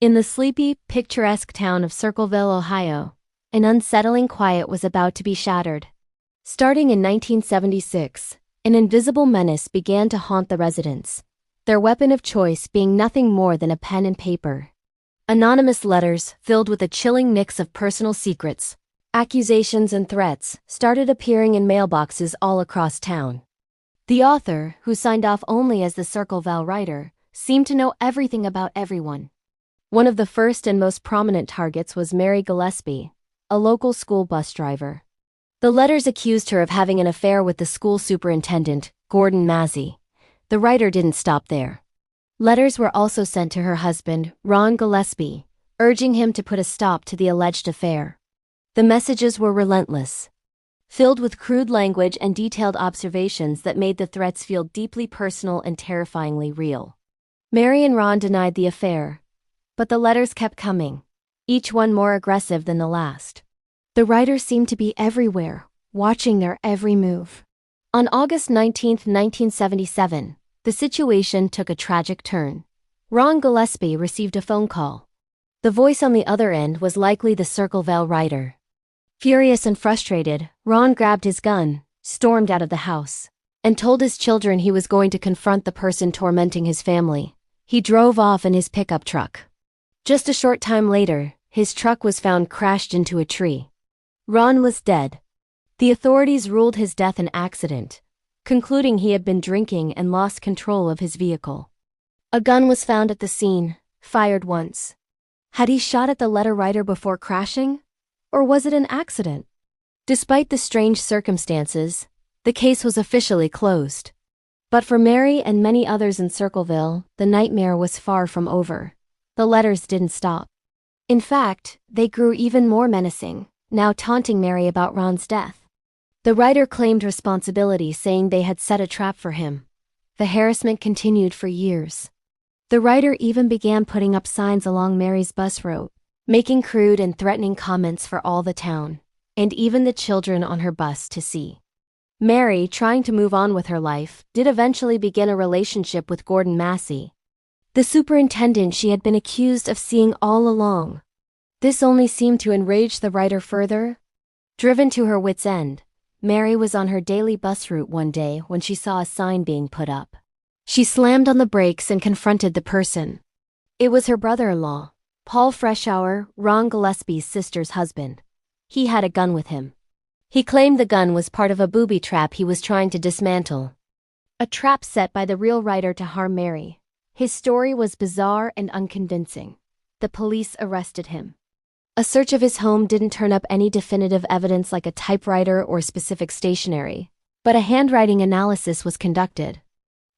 In the sleepy, picturesque town of Circleville, Ohio, an unsettling quiet was about to be shattered. Starting in 1976, an invisible menace began to haunt the residents, their weapon of choice being nothing more than a pen and paper. Anonymous letters, filled with a chilling mix of personal secrets, accusations and threats, started appearing in mailboxes all across town. The author, who signed off only as the Circleville Writer, seemed to know everything about everyone. One of the first and most prominent targets was Mary Gillespie, a local school bus driver. The letters accused her of having an affair with the school superintendent, Gordon Massey. The writer didn't stop there. Letters were also sent to her husband, Ron Gillespie, urging him to put a stop to the alleged affair. The messages were relentless, filled with crude language and detailed observations that made the threats feel deeply personal and terrifyingly real. Mary and Ron denied the affair, but the letters kept coming, each one more aggressive than the last. The writer seemed to be everywhere, watching their every move. On August 19, 1977, the situation took a tragic turn. Ron Gillespie received a phone call. The voice on the other end was likely the Circleville Writer. Furious and frustrated, Ron grabbed his gun, stormed out of the house, and told his children he was going to confront the person tormenting his family. He drove off in his pickup truck. Just a short time later, his truck was found crashed into a tree. Ron was dead. The authorities ruled his death an accident, concluding he had been drinking and lost control of his vehicle. A gun was found at the scene, fired once. Had he shot at the letter writer before crashing? Or was it an accident? Despite the strange circumstances, the case was officially closed. But for Mary and many others in Circleville, the nightmare was far from over. The letters didn't stop. In fact, they grew even more menacing, now taunting Mary about Ron's death. The writer claimed responsibility, saying they had set a trap for him. The harassment continued for years. The writer even began putting up signs along Mary's bus route, making crude and threatening comments for all the town, and even the children on her bus to see. Mary, trying to move on with her life, did eventually begin a relationship with Gordon Massey, the superintendent she had been accused of seeing all along. This only seemed to enrage the writer further. Driven to her wits' end, Mary was on her daily bus route one day when she saw a sign being put up. She slammed on the brakes and confronted the person. It was her brother-in-law, Paul Freshour, Ron Gillespie's sister's husband. He had a gun with him. He claimed the gun was part of a booby trap he was trying to dismantle. A trap set by the real writer to harm Mary. His story was bizarre and unconvincing. The police arrested him. A search of his home didn't turn up any definitive evidence like a typewriter or specific stationery, but a handwriting analysis was conducted.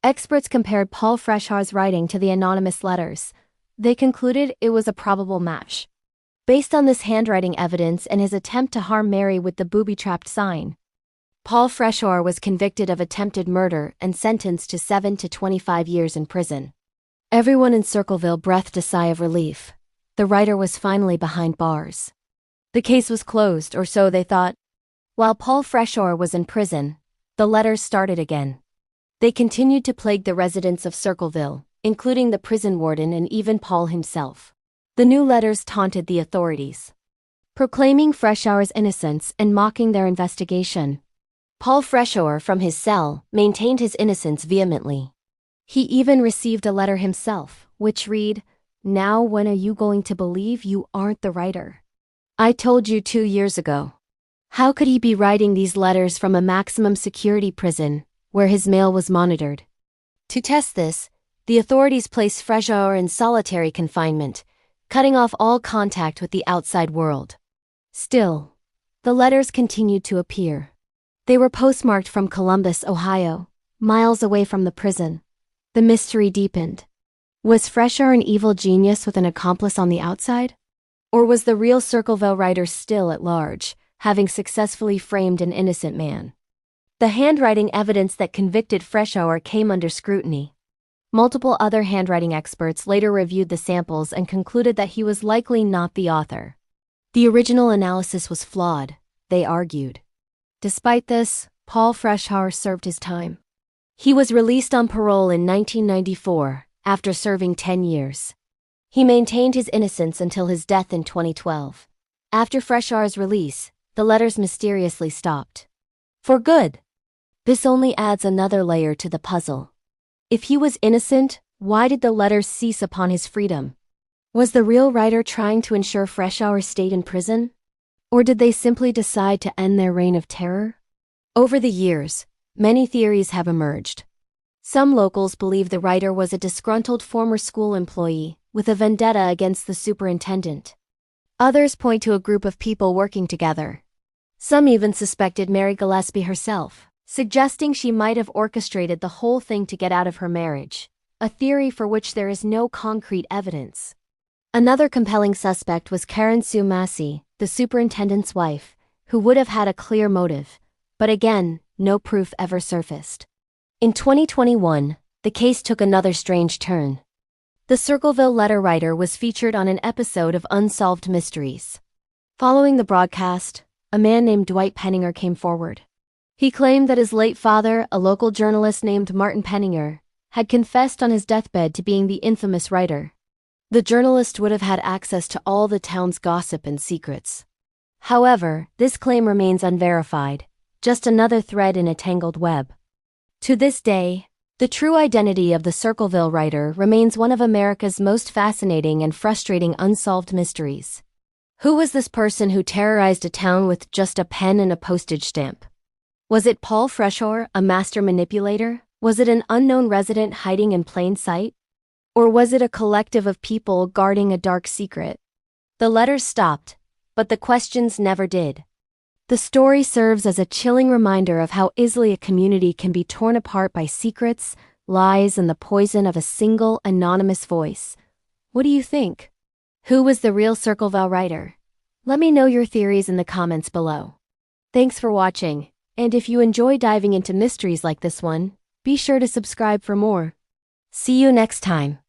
Experts compared Paul Freshour's writing to the anonymous letters. They concluded it was a probable match. Based on this handwriting evidence and his attempt to harm Mary with the booby-trapped sign, Paul Freshour was convicted of attempted murder and sentenced to 7 to 25 years in prison. Everyone in Circleville breathed a sigh of relief. The writer was finally behind bars. The case was closed, or so they thought. While Paul Freshour was in prison, the letters started again. They continued to plague the residents of Circleville, including the prison warden and even Paul himself. The new letters taunted the authorities, proclaiming Freshour's innocence and mocking their investigation. Paul Freshour, from his cell, maintained his innocence vehemently. He even received a letter himself, which read, "Now when are you going to believe you aren't the writer? I told you 2 years ago." How could he be writing these letters from a maximum security prison, where his mail was monitored? To test this, the authorities placed Freshour in solitary confinement, cutting off all contact with the outside world. Still, the letters continued to appear. They were postmarked from Columbus, Ohio, miles away from the prison. The mystery deepened. Was Freshour an evil genius with an accomplice on the outside? Or was the real Circleville writer still at large, having successfully framed an innocent man? The handwriting evidence that convicted Freshour came under scrutiny. Multiple other handwriting experts later reviewed the samples and concluded that he was likely not the author. The original analysis was flawed, they argued. Despite this, Paul Freshour served his time. He was released on parole in 1994, after serving 10 years. He maintained his innocence until his death in 2012. After Freshar's release, the letters mysteriously stopped. For good. This only adds another layer to the puzzle. If he was innocent, why did the letters cease upon his freedom? Was the real writer trying to ensure Freshour stayed in prison? Or did they simply decide to end their reign of terror? Over the years, many theories have emerged. Some locals believe the writer was a disgruntled former school employee, with a vendetta against the superintendent. Others point to a group of people working together. Some even suspected Mary Gillespie herself, suggesting she might have orchestrated the whole thing to get out of her marriage, a theory for which there is no concrete evidence. Another compelling suspect was Karen Sue Massey, the superintendent's wife, who would have had a clear motive, but again, no proof ever surfaced. In 2021, the case took another strange turn. The Circleville letter writer was featured on an episode of Unsolved Mysteries. Following the broadcast, a man named Dwight Penninger came forward. He claimed that his late father, a local journalist named Martin Penninger, had confessed on his deathbed to being the infamous writer. The journalist would have had access to all the town's gossip and secrets. However, this claim remains unverified, just another thread in a tangled web. To this day, the true identity of the Circleville writer remains one of America's most fascinating and frustrating unsolved mysteries. Who was this person who terrorized a town with just a pen and a postage stamp? Was it Paul Freshour, a master manipulator? Was it an unknown resident hiding in plain sight? Or was it a collective of people guarding a dark secret? The letters stopped, but the questions never did. The story serves as a chilling reminder of how easily a community can be torn apart by secrets, lies, and the poison of a single, anonymous voice. What do you think? Who was the real Circleville writer? Let me know your theories in the comments below. Thanks for watching, and if you enjoy diving into mysteries like this one, be sure to subscribe for more. See you next time.